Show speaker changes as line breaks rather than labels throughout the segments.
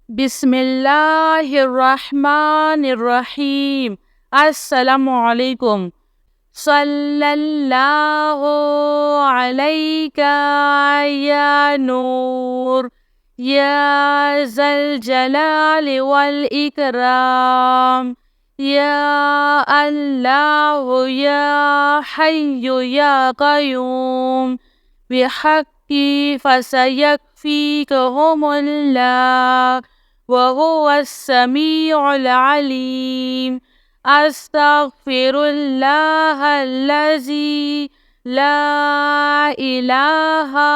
बिस्मिल्लाहिर्रहमानिर्रहीम। अस्सलामुअलैकुम। सल्लल्लाहु अलैका या नूर या ज़ल जलाल वल इकराम या अल्लाह या हय्यु या क़य्यूम बिहक़्क़ि फसयकफ़ीकहुमुल्लाह वहुवस्समीउल अलीम। अस्तग़फ़िरुल्लाहल्लज़ी ला इलाहा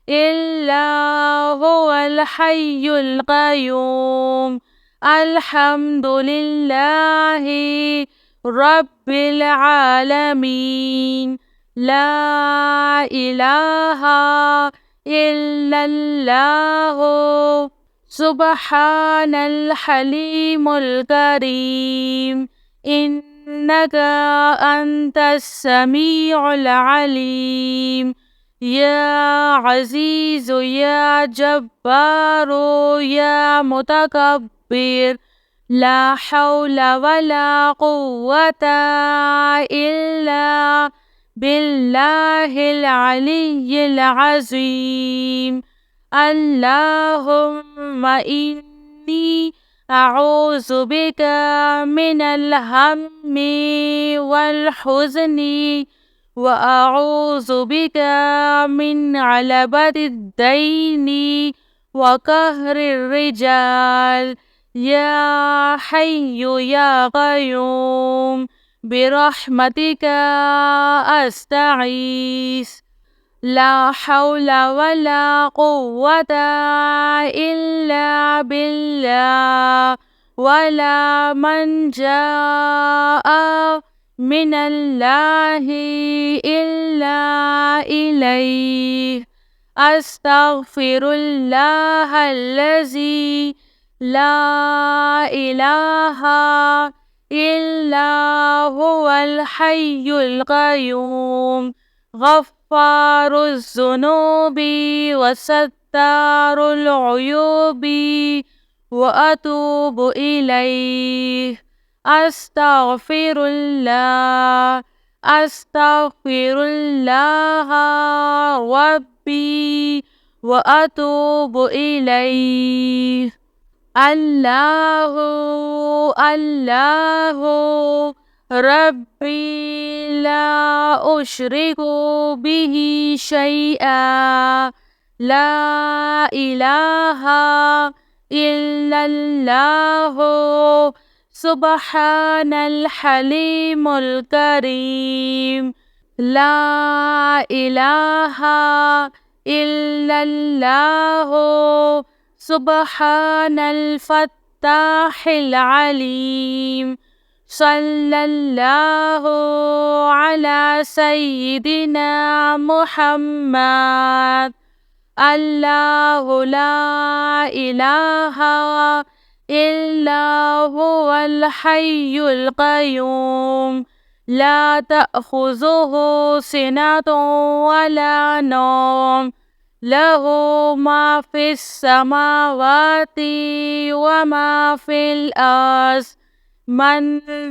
इल्ला हुवल हय्युल क़य्यूम। अल्हम्दुलिल्लाहि रब्बिल आलमीन। ला इलाहा इल्लल्लाहु सुब्हानल हलीमुल करीम। इन्नका अंतस समीउल अलीम। या अज़ीज़ु या जब्बारू या मुतकब्बिर। ला हौला वला कुव्वता इल्ला बिल्लाहिल अलिय्यिल अज़ीम। अल्लाहुम्मा इन्नी अऊज़ु बिका मिनल हम्मी वल हुज़्नी व अऊज़ु बिका मिन अलबतिद दैनी व कहरिर रिजाल। या हय्यु या क़य्यूम बिरहमतिका अस्तगीस। ला हौला वला कुव्वता इल्ला बिल्लाह। वला मल्जाअ मिनल्लाहि इल्ला इलैह। अस्तग़फिरुल्लाहल्लज़ी ला इलाहा इल्ला हुवल हय्युल क़य्यूम। गफ़्फ़ारुज़्ज़ुनूबि व सत्तारुल उयूबि व अतूबु इलैह। अस्तग़फिरुल्लाह अस्तग़फिरुल्लाह रब्बी व अतूबु इलैह। अल्लाहु अल्लाहु रब्बी ला उश्रिकु बिही शैआ। ला इलाहा इल्लल्लाहु सुब्हानल हलीमुल करीम। ला इलाहा इल्लल्लाहु सुब्हानल फ़त्ताहिल अलीम। सल्लल्लाहु अला सय्यिदिना मुहम्मद। अल्लाहु ला इलाहा इल्ला हुवल हय्युल क़य्यूम। ला तअख़ुज़ुहु सिनतुन वला नौम। लहू मा फ़िस समावाति व मा फ़िल अर्ज़। मन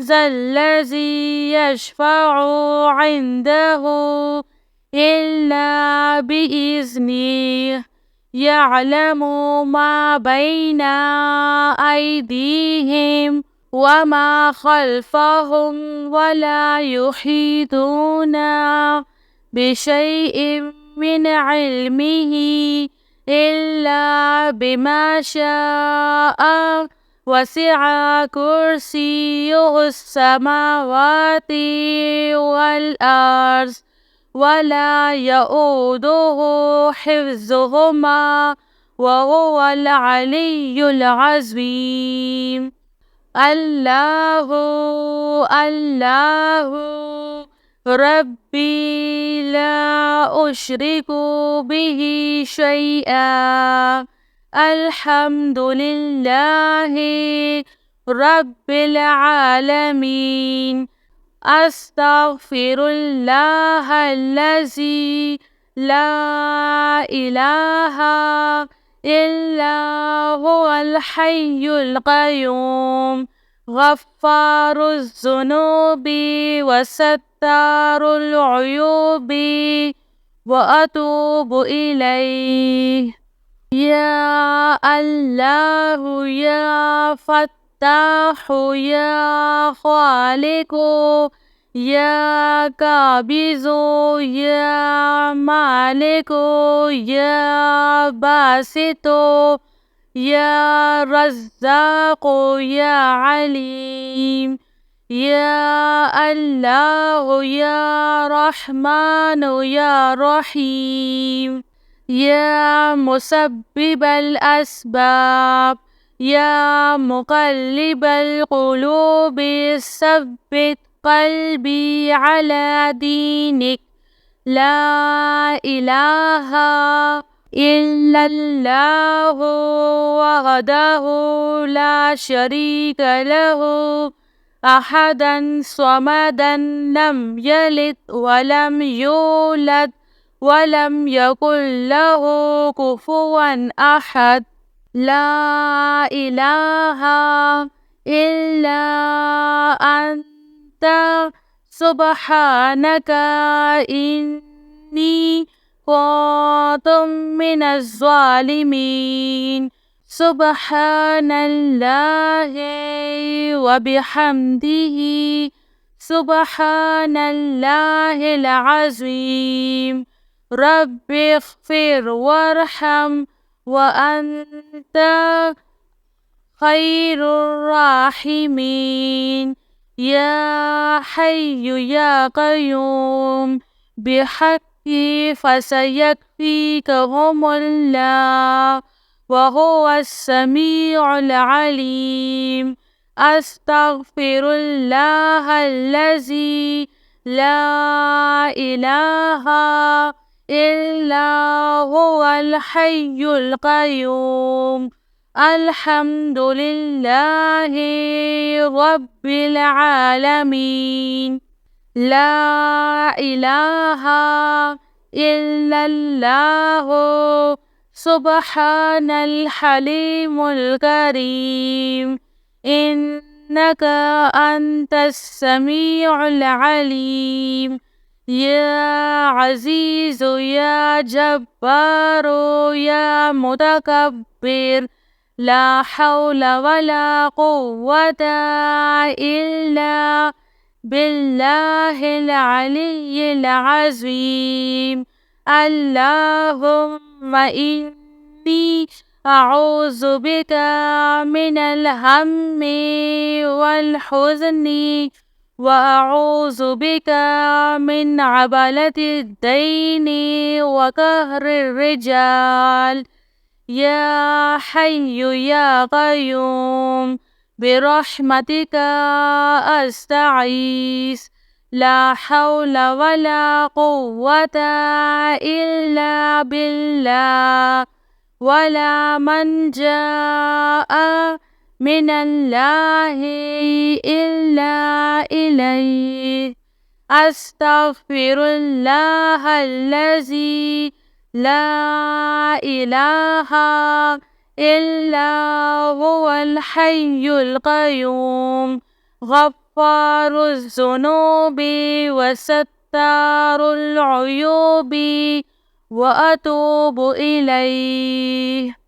ज़ल्लज़ी यशफ़अु इंदहु इल्ला बिइज़्निह। यअलमु मा बैना अयदीहिम व मा ख़ल्फ़हुम वला युहीतूना बिशैइन मिन इल्मिही इल्ला बिमा शाअ। वसिअ कुर्सियुहुस समावाति वल अर्ज़ वला यऊदुहु हिफ्ज़ुहुमा व हुवल अलिय्युल अज़ीम। अल्लाहु अल्लाहु रब्बी ला उश्रिकु बिही शैआ। अल्हम्दुलिल्लाहि रब्बिल आलमीन। अस्तग़फिरुल्लाहल्लज़ी ला इलाहा इल्ला हुवल الحي القيوم غفار الذنوب وستار العيوب وأتوب إليه. يا الله يا فتاح يا خالق يا قابض يا مالك يا باسط يا رزاق يا عليم. يا الله يا رحمن يا رحيم. يا مسبب الأسباب يا مقلب القلوب ثبت قلبي على دينك. لا إله إلا الله وحده لا شريك له أحدا صمدا لم يلد ولم يولد ولم يكن له كفوا أحد. لا إله إلا أنت سبحانك إني كنت من الظالمين. سبحان الله وبحمده سبحان الله العظيم. رب اغفر وارحم وأنت خير الراحمين. يا حي يا قيوم بحقي فسيكفيكهم الله وهو السميع العليم. أستغفر الله الذي لا إله إلا هو الحي القيوم. الحمد لله رب العالمين. لا إله إلا الله سبحان الحليم الكريم. إنك أنت السميع العليم. يا عزيز يا جبار يا متكبر لا حول ولا قوة إلا بالله العلي العظيم. اللهم إني أعوذ بك من الهم والحزن وأعوذ بك من عبلة الدين وقهر الرجال. يا حي يا قيوم برحمتك أستعيذ. لا حول ولا قوة إلا بالله ولا منجاء من الله إلا إليه. أستغفر الله الذي لا إله إلا هو الحي القيوم غفار الذنوب وستار العيوب وأتوب إليه.